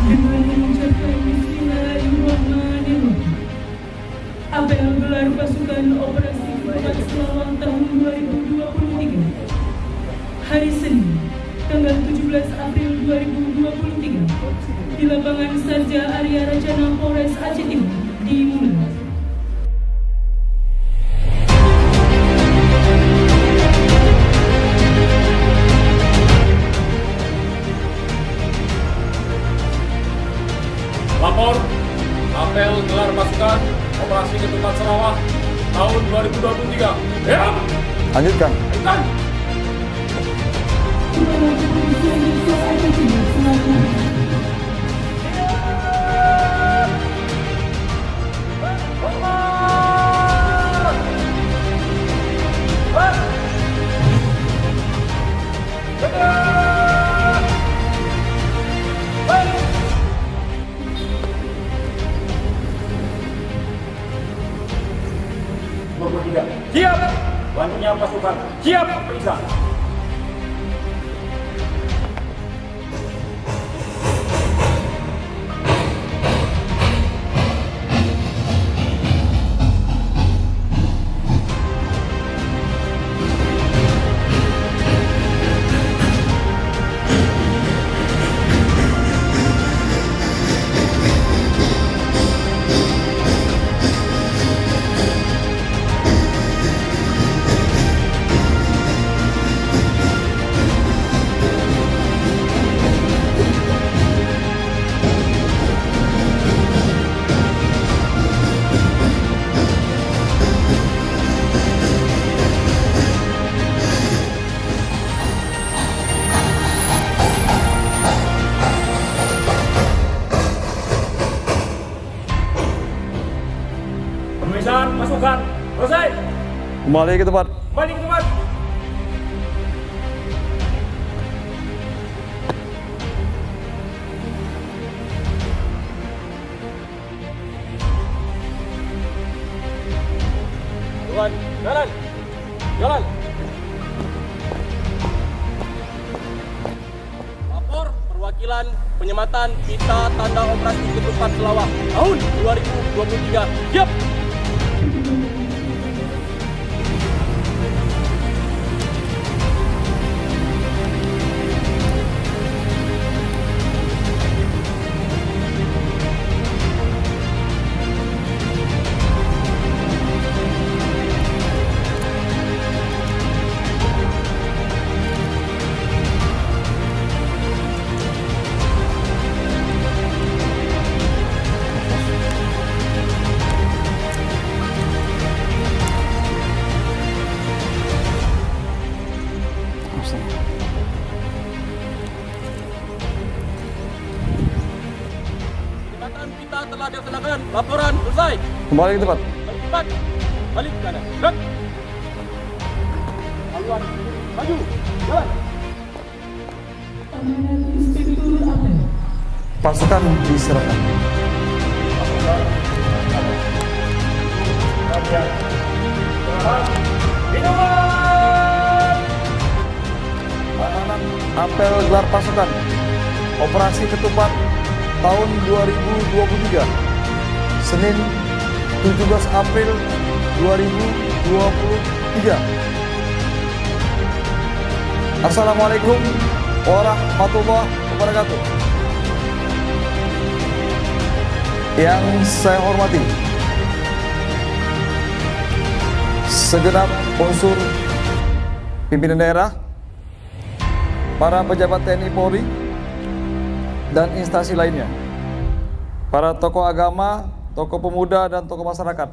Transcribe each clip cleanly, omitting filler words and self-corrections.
Dengan mengucapkan Bismillahirrahmanirrahim, apel gelar pasukan operasi ketupat Selawang tahun 2023 hari Senin tanggal 17 April 2023 di lapangan Sarja Arya Racana Polres Aceh Timur dimulai. Lapor, apel gelar pasukan operasi ketupat Sarawak tahun 2023. Ya. Lanjutkan. Lanjutkan. Siap. Bantunya pasukan. Siap. Periksa. Pemeriksaan pasukan selesai. Kembali ke tempat. Kembali ke tempat. Jalan, jalan, jalan. Lapor perwakilan penyematan pita tanda operasi ketupat Selawak tahun 2023. Siap. Penyematan pita telah dilaksanakan. Laporan selesai. Kembali ke tempat. Balik cepat. Balik ke kanan. Gerak. Haluan. Maju. Jalan. Amanat Inspektur Apel. Pasukan diserahkan. Penanganan apel gelar pasukan operasi ketupat tahun 2023 Senin 17 April 2023. Assalamualaikum warahmatullahi wabarakatuh. Yang saya hormati segenap unsur pimpinan daerah, para pejabat TNI Polri, dan instansi lainnya, para tokoh agama, tokoh pemuda, dan tokoh masyarakat,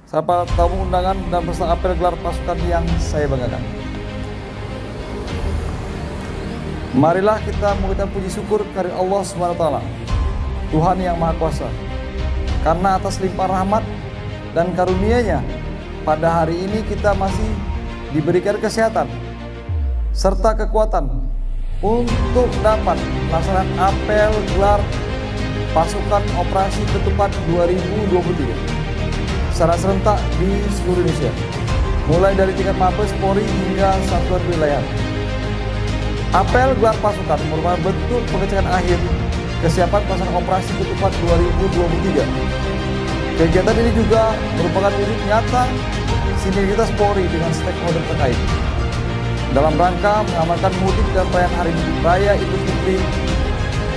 serta tamu undangan dan peserta apel gelar pasukan yang saya banggakan. Marilah kita mengucapkan puji syukur kehadirat Allah SWT, Tuhan yang Maha Kuasa, karena atas limpah rahmat dan karunia-Nya pada hari ini kita masih diberikan kesehatan serta kekuatan untuk dapat melaksanakan apel gelar pasukan operasi ketupat 2023 secara serentak di seluruh Indonesia, mulai dari tingkat Mabes Polri hingga satuan wilayah. Apel gelar pasukan merupakan bentuk pengecekan akhir kesiapan pelaksanaan operasi ketupat 2023. Kegiatan ini juga merupakan wujud nyata sinergitas Polri dengan stakeholder terkait dalam rangka mengamankan mudik dan perayaan Hari Raya Idul Fitri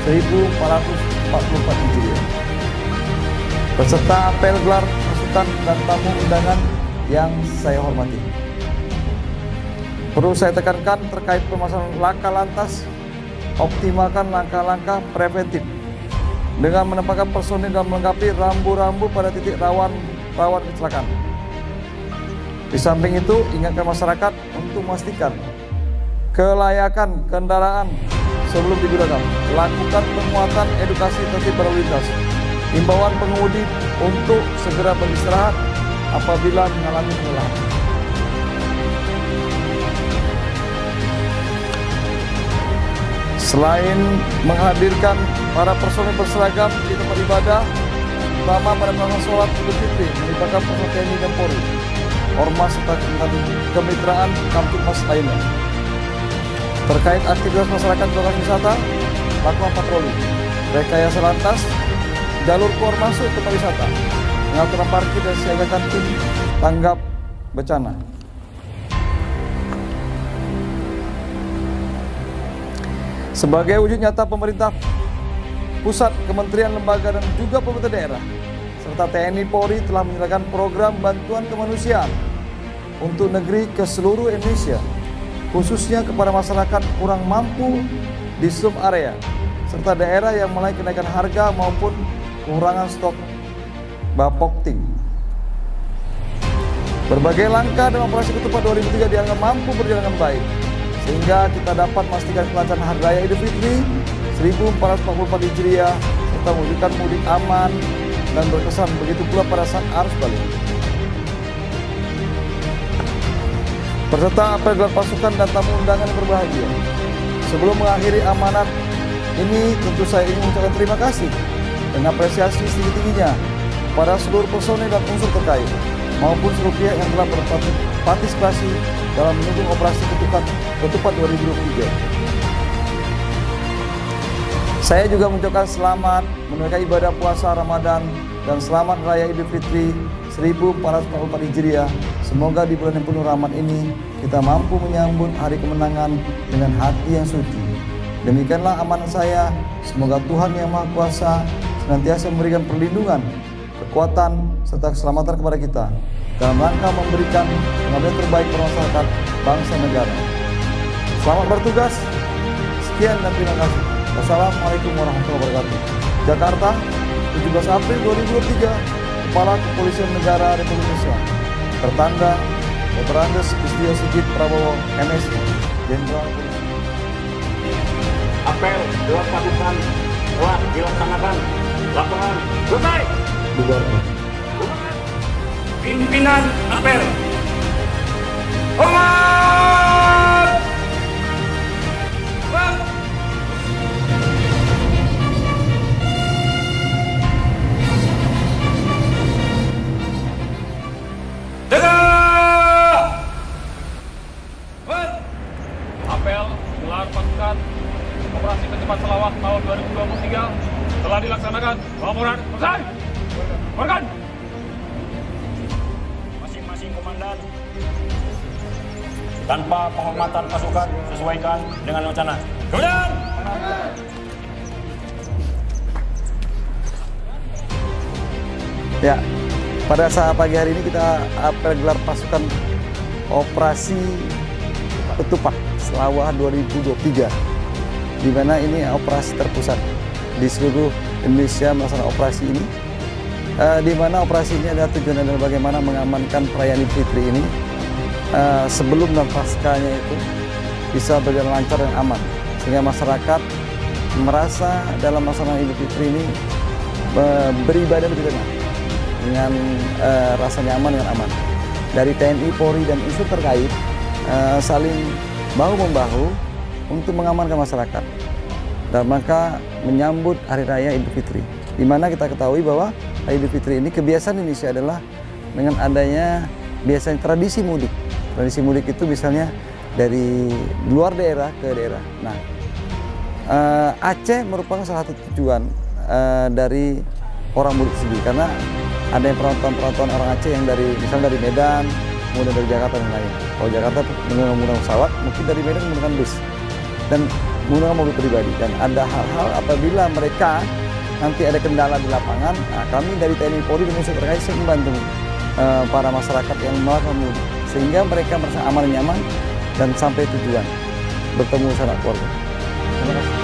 1444 Hijriah. Beserta apel gelar pasukan dan tamu undangan yang saya hormati. Perlu saya tekankan terkait permasalahan laka lantas, optimalkan langkah-langkah preventif dengan menempatkan personil dan melengkapi rambu-rambu pada titik rawan kecelakaan. Di samping itu, ingatkan masyarakat untuk memastikan kelayakan kendaraan sebelum digunakan. Lakukan penguatan edukasi tertib berlalu lintas. Himbauan pengemudi untuk segera beristirahat apabila mengalami kelelahan. Selain menghadirkan para personel berseragam di tempat ibadah, terutama pada pelaksanaan sholat Idul Fitri, melibatkan personel TNI dan Polri, ormas serta kemitraan kamtipmas lainnya. Terkait aktivitas masyarakat di lokasi wisata, lakukan patroli, rekayasa lantas, jalur keluar masuk tempat wisata, pengaturan parkir dan siagakan tim tanggap bencana. Sebagai wujud nyata pemerintah pusat, kementerian, lembaga, dan juga pemerintah daerah, serta TNI Polri telah menjalankan program bantuan kemanusiaan untuk negeri ke seluruh Indonesia, khususnya kepada masyarakat kurang mampu di sub area, serta daerah yang mulai kenaikan harga maupun kekurangan stok bapokting. Berbagai langkah dalam operasi ketupat 2003 dianggap mampu berjalan dengan baik, sehingga kita dapat memastikan kelancaran Hari Raya Idul Fitri 1444 Hijriah serta mewujudkan mudik aman dan berkesan. Begitu pula pada saat arus balik. Peserta apel gelar pasukan dan tamu undangan yang berbahagia, sebelum mengakhiri amanat ini, tentu saya ingin mengucapkan terima kasih dan apresiasi setinggi-tingginya pada seluruh personel dan unsur terkait maupun seluruh pihak yang telah berpartisipasi dalam mendukung operasi ketupat 2023. Saya juga mengucapkan selamat menunaikan ibadah puasa Ramadan dan selamat Raya Idul Fitri 1444 Hijriah. Semoga di bulan yang penuh rahmat ini kita mampu menyambut hari kemenangan dengan hati yang suci. Demikianlah amanat saya. Semoga Tuhan Yang Maha Kuasa senantiasa memberikan perlindungan, kekuatan, serta keselamatan kepada kita dalam rangka memberikan pengabdian terbaik pada masyarakat, bangsa, negara. Selamat bertugas. Sekian dan terima kasih. Wassalamualaikum warahmatullahi wabarakatuh. Jakarta, 17 April 2023, Kepala Kepolisian Negara Republik Indonesia. Tertanda Dr. Andes Istio Sigit Prabowo, MSI, Jenderal Polisi. Apel gelar pasukan telah dilaksanakan. Laporan selesai. Pimpinan apel. Hormat. Apel gelar pasukan operasi ketupat selawat tahun 2023 telah dilaksanakan. Laporan selesai. Laporkan. Masing-masing komandan tanpa penghormatan pasukan sesuaikan dengan rencana. Kemudian Ya, pada saat pagi hari ini kita apel gelar pasukan operasi ketupat Selawah 2023, di mana ini operasi terpusat di seluruh Indonesia melaksanakan operasi ini, di mana operasi ini adalah tujuannya adalah bagaimana mengamankan perayaan Idul Fitri ini sebelum dan paskanya itu bisa berjalan lancar dan aman, sehingga masyarakat merasa dalam melaksanakan Idul Fitri ini beribadah lebih tenang dengan rasa nyaman dan aman. Dari TNI, Polri, dan unsur terkait saling bahu-membahu untuk mengamankan masyarakat dalam rangka menyambut Hari Raya Idul Fitri, di mana kita ketahui bahwa Hari Idul Fitri ini kebiasaan Indonesia adalah dengan adanya biasanya tradisi mudik. Tradisi mudik itu misalnya dari luar daerah ke daerah. Nah, Aceh merupakan salah satu tujuan dari orang mudik sendiri, karena ada yang penonton orang Aceh yang dari misalnya dari Medan, kemudian dari Jakarta dan lain. Kalau Jakarta menggunakan pesawat, mungkin dari Medan menggunakan bus dan menggunakan mobil pribadi. Dan ada hal-hal apabila mereka nanti ada kendala di lapangan, nah, kami dari TNI Polri dan unsur terkait membantu para masyarakat yang melakukan mudik sehingga mereka merasa aman, nyaman dan sampai tujuan bertemu sanak keluarga. Terima kasih.